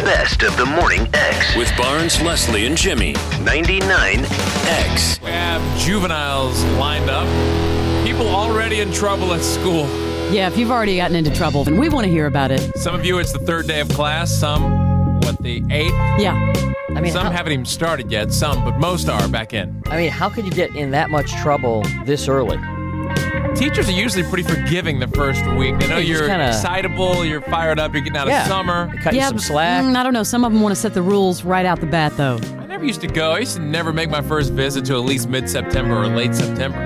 best of the Morning X. With Barnes, Leslie, and Jimmy. 99X. We have juveniles lined up. People already in trouble at school. Yeah, if you've already gotten into trouble, and we want to hear about it. Some of you, it's the third day of class. Some, the 8th? Yeah. I mean, some haven't even started yet. Some, but most are back in. I mean, how could you get in that much trouble this early? Teachers are usually pretty forgiving the first week. They know you're excitable, you're fired up, you're getting out of summer. They cut you some slack. I don't know. Some of them want to set the rules right out the bat, though. I never used to go. I used to never make my first visit to at least mid-September or late September.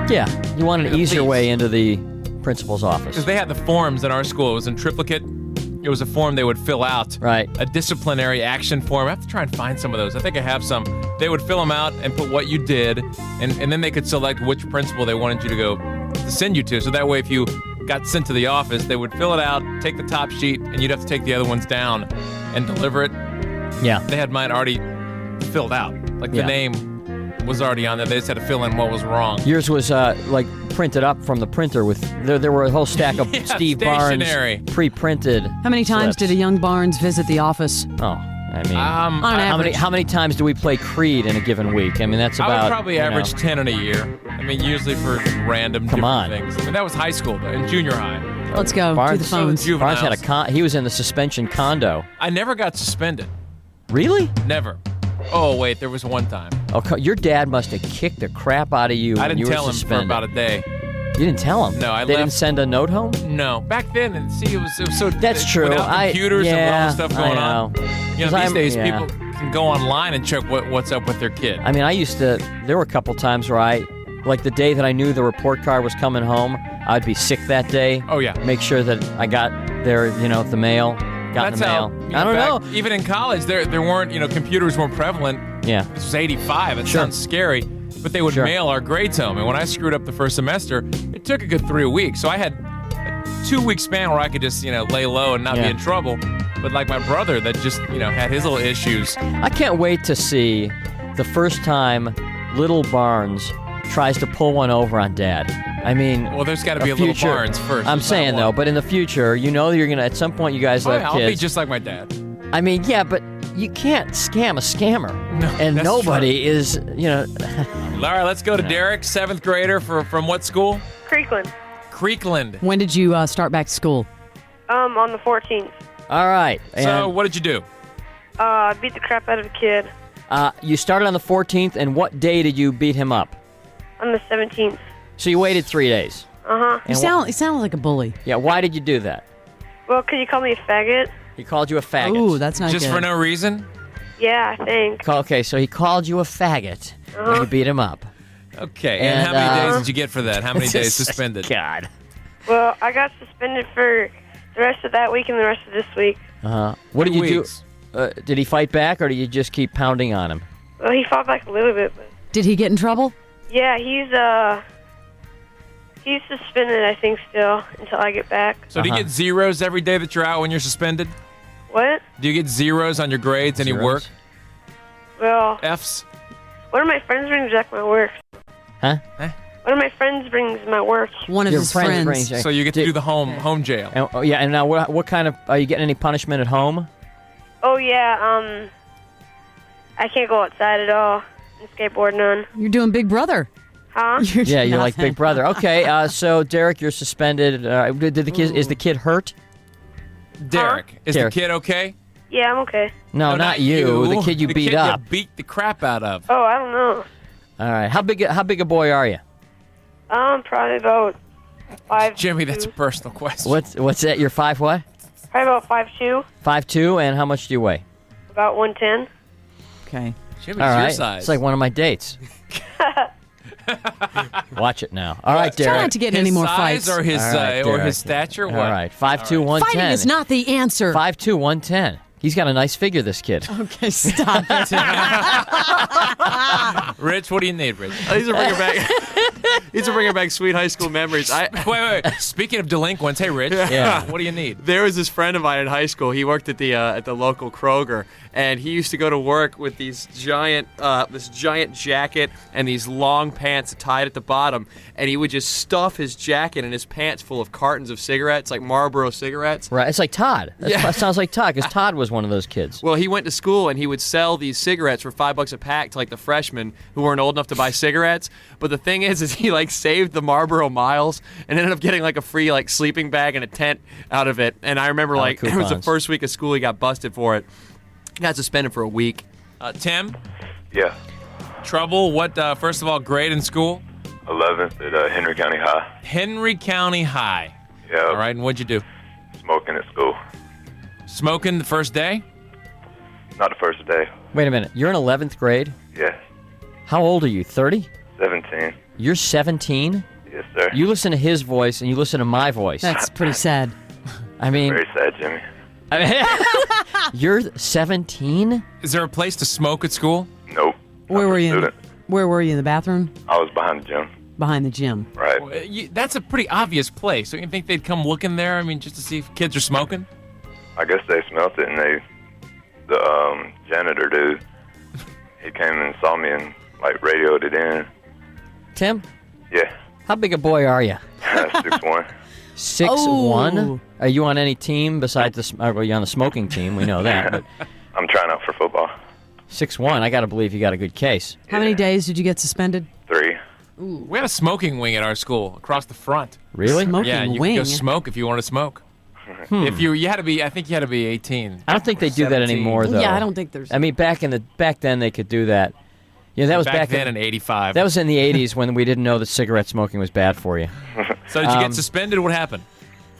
Yeah, you want an easier way into the principal's office. Because they had the forms in our school. It was in triplicate. It was a form they would fill out. Right. A disciplinary action form. I have to try and find some of those. I think I have some. They would fill them out and put what you did, and then they could select which principal they wanted you to send you to. So that way, if you got sent to the office, they would fill it out, take the top sheet, and you'd have to take the other ones down and deliver it. Yeah. They had mine already filled out. Like the name was already on there. They just had to fill in what was wrong. Yours was printed up from the printer with there were a whole stack of Steve stationery. Barnes pre-printed. How many times slips. did a young Barnes visit the office? Oh, I mean, on average. how many times do we play Creed in a given week? I mean, that's about. I would probably average 10 in a year. I mean, usually for random different things. I mean, that was high school, though, in junior high. Let's go to the phones. Barnes had he was in the suspension condo. I never got suspended. Really? Never. Oh, wait, there was one time. Oh, your dad must have kicked the crap out of you I when didn't you were tell him suspended. for about a day. You didn't tell him? No, They didn't send a note home? No. Back then, it was so... That's true. Without computers and all the stuff going on. You know, these days, people can go online and check what's up with their kid. I mean, there were a couple times where like the day that I knew the report card was coming home, I'd be sick that day. Oh, yeah. Make sure that I got the mail. Got the mail. I don't know. Even in college, there weren't, computers weren't prevalent. Yeah. This was 85. It sounds scary. But they would mail our grades home. And when I screwed up the first semester, it took a good 3 weeks. So I had a 2-week span where I could just, lay low and not be in trouble. But like my brother that just, had his little issues. I can't wait to see the first time little Barnes tries to pull one over on Dad. I mean, well, there's got to be a little Barnes first. I'm saying, though, but in the future, you're going to, at some point, you guys have kids. I'll be just like my dad. I mean, yeah, but you can't scam a scammer. No, and nobody is, All right, let's go to Derek, 7th grader from what school? Creekland. When did you start back to school? On the 14th. All right. So what did you do? I beat the crap out of a kid. You started on the 14th, and what day did you beat him up? On the 17th. So you waited 3 days. Uh-huh. You sound like a bully. Yeah, why did you do that? Well, could you call me a faggot? He called you a faggot. Ooh, that's not Just good. for no reason? Yeah, I think. Okay, so he called you a faggot, and you beat him up. Okay, and how many days did you get for that? How many days suspended? God. Well, I got suspended for the rest of that week and the rest of this week. What did you weeks. do? Did he fight back, or did you just keep pounding on him? Well, he fought back a little bit, but... Did he get in trouble? Yeah, he's suspended, I think, still, until I get back. So do you get zeros every day that you're out when you're suspended? What? Do you get zeros on your grades? Any work? Well... F's? One of my friends brings back my work. Huh? One of my friends brings my work. One of his friends. brings. So you get to do the home jail. And, and now what kind of... Are you getting any punishment at home? Oh, yeah, I can't go outside at all and skateboard none. You're doing Big Brother. Huh? Yeah, you're like Big Brother. Okay, so Derek, you're suspended. Is the kid hurt? Derek, is the kid okay? Yeah, I'm okay. No, not you. The kid you beat up. You beat the crap out of. Oh, I don't know. All right. How big a boy are you? Probably about 5'2". Jimmy, that's a personal question. What's that? You're 5 what? Probably about 5'2". 5'2", and how much do you weigh? About 110. Okay. Jimmy's All right. your size. It's like one of my dates. Watch it now. All right, Derek. Try not to get in any more size fights. or his or Derek. his stature. All What? right, 5'2", 110. Fighting is not the answer. 5'2", 110. He's got a nice figure, this kid. Okay, stop it. Rich, what do you need, Rich? These are bring it back. These are bringing back sweet high school memories. Wait. Speaking of delinquents, hey, Rich. Yeah. What do you need? There was this friend of mine in high school. He worked at the local Kroger, and he used to go to work with these this giant jacket and these long pants tied at the bottom, and he would just stuff his jacket and his pants full of cartons of cigarettes, like Marlboro cigarettes. Right. It's like Todd. Yeah. That sounds like Todd, because Todd was one of those kids. Well, he went to school and he would sell these cigarettes for $5 a pack to like the freshmen who weren't old enough to buy cigarettes. But the thing is he like saved the Marlboro miles and ended up getting like a free like sleeping bag and a tent out of it. And I remember like it was the first week of school he got busted for it. He got suspended for a week. Tim? Yeah. Trouble, what, first of all, grade in school? 11th at Henry County High. Henry County High. Yeah. All right, and what'd you do? Smoking at school. Smoking the first day? Not the first day. Wait a minute. You're in 11th grade? Yes. How old are you, 30? 17. You're 17? Yes, sir. You listen to his voice and you listen to my voice. That's pretty sad. I mean, Very sad, Jimmy. you're 17? Is there a place to smoke at school? Nope. Where I'm were a you? student. Where were you in the bathroom? I was behind the gym. Behind the gym. Right. Well, that's a pretty obvious place. Don't you think they'd come looking there? I mean, just to see if kids are smoking? I guess they smelt it, and the janitor dude, he came and saw me and like radioed it in. Tim? Yeah. How big a boy are you? 6'1". 6'1"? Oh. Are you on any team besides well, you're on the smoking team, we know that, but I'm trying out for football. 6'1", I gotta believe you got a good case. How many days did you get suspended? 3. We had a smoking wing at our school across the front. Really? Smoking Yeah, you wing. could go smoke if you want to smoke. If you had to be, I think you had to be 18. I don't think they do that 17. anymore, though. Yeah, I don't think there's. I mean, back then they could do that. Yeah, that was back then in 85. That was in the 80s when we didn't know that cigarette smoking was bad for you. So did you get suspended? What happened?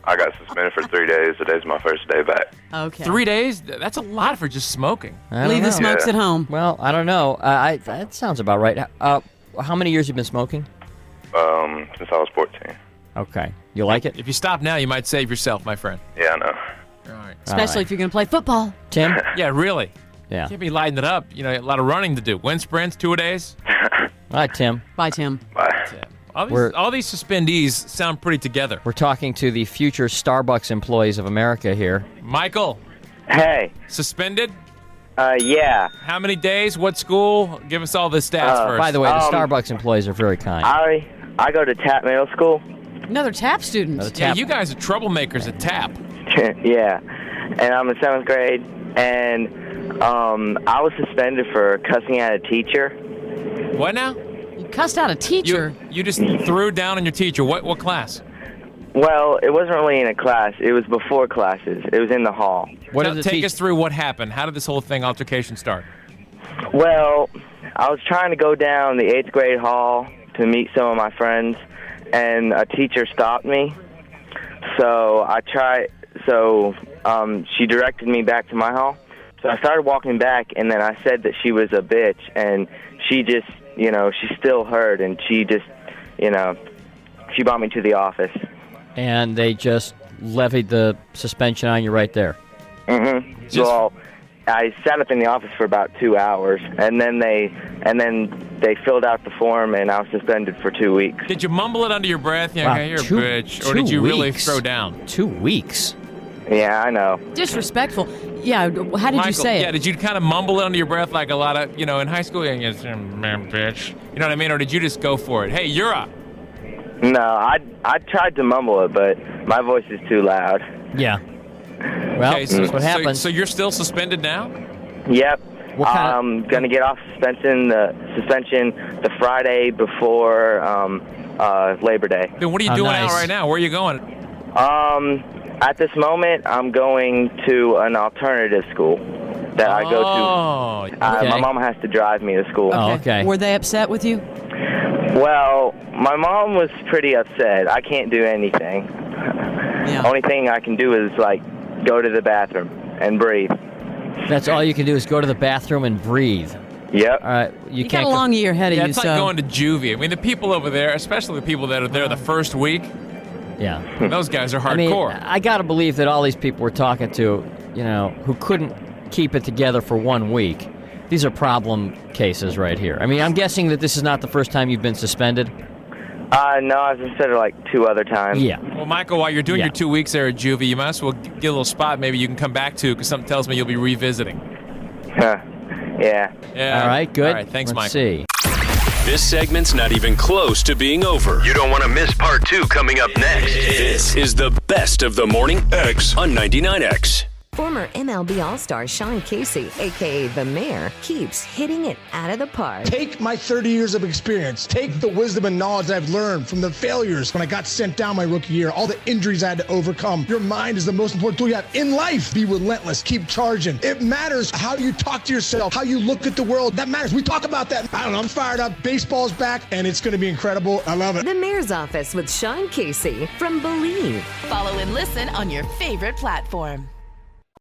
I got suspended for 3 days. Today's my first day back. Okay. 3 days? That's a lot for just smoking. I don't Leave the know. smokes at home. Well, I don't know. That sounds about right. How many years you been smoking? Since I was 14. Okay. You like it? If you stop now, you might save yourself, my friend. Yeah, I know. All right. Especially if you're going to play football. Tim? Yeah, really. Yeah. Can't be lighting it up. You know, a lot of running to do. Wind sprints, 2-a-days. All right, Tim. Bye, Tim. Bye. All these suspendees sound pretty together. We're talking to the future Starbucks employees of America here. Michael, Hey, suspended? yeah. How many days? What school? Give us all the stats first. By the way, the Starbucks employees are very kind. I go to TAP Middle School. Another TAP student. Another Yeah, tap. you guys are troublemakers at TAP. Yeah. And I'm in 7th grade, and I was suspended for cussing at a teacher. What now? You cussed out a teacher. You just threw down on your teacher. What class? Well, it wasn't really in a class. It was before classes. It was in the hall. What did the Take teacher? us through what happened. How did this whole altercation start? Well, I was trying to go down the 8th grade hall to meet some of my friends, and a teacher stopped me. So she directed me back to my hall. So I started walking back, and then I said that she was a bitch, and she just, she still heard, and she just, she brought me to the office. And they just levied the suspension on you right there. Mm-hmm. Well, I sat up in the office for about 2 hours, and then they filled out the form, and I was suspended for 2 weeks. Did you mumble it under your breath? Yeah, Wow, okay, you're a 2 bitch. Or did you really weeks. throw down? 2 weeks. Yeah, I know. Disrespectful. Yeah, how did Michael, you say yeah, it? did you kind of mumble it under your breath like a lot of, in high school? Yeah, man, bitch. You know what I mean? Or did you just go for it? Hey, you're up. No, I tried to mumble it, but my voice is too loud. Yeah. Well, Okay, so, that's what happens. So you're still suspended now? Yep. What kind of- I'm gonna get off suspension the Friday before Labor Day. Then what are you Oh, doing nice. out right now? Where are you going? At this moment, I'm going to an alternative school that I go Oh, to. Okay. My mom has to drive me to school. Oh, okay. Were they upset with you? Well, my mom was pretty upset. I can't do anything. Yeah. Only thing I can do is go to the bathroom and breathe. That's all you can do is go to the bathroom and breathe. Yep. All right. You can't got a long year ahead of yeah, you, it's like so. going to juvie. I mean, the people over there, especially the people that are there the first week, Yeah. those guys are I mean, hardcore. I got to believe that all these people we're talking to, who couldn't keep it together for 1 week, these are problem cases right here. I mean, I'm guessing that this is not the first time you've been suspended. No, I've considered like 2 other times. Yeah. Well, Michael, while you're doing Yeah. your 2 weeks there at juvie, you might as well get a little spot maybe you can come back to because something tells me you'll be revisiting. Yeah. Yeah. All right, good. All right, thanks, Let's Michael. see. This segment's not even close to being over. You don't want to miss part 2 coming up next. This is the best of the Morning X on 99X. Former MLB All-Star Sean Casey, a.k.a. The Mayor, keeps hitting it out of the park. Take my 30 years of experience. Take the wisdom and knowledge I've learned from the failures when I got sent down my rookie year, all the injuries I had to overcome. Your mind is the most important tool you have in life. Be relentless. Keep charging. It matters how you talk to yourself, how you look at the world. That matters. We talk about that. I don't know. I'm fired up. Baseball's back, and it's going to be incredible. I love it. The Mayor's Office with Sean Casey from Believe. Follow and listen on your favorite platform.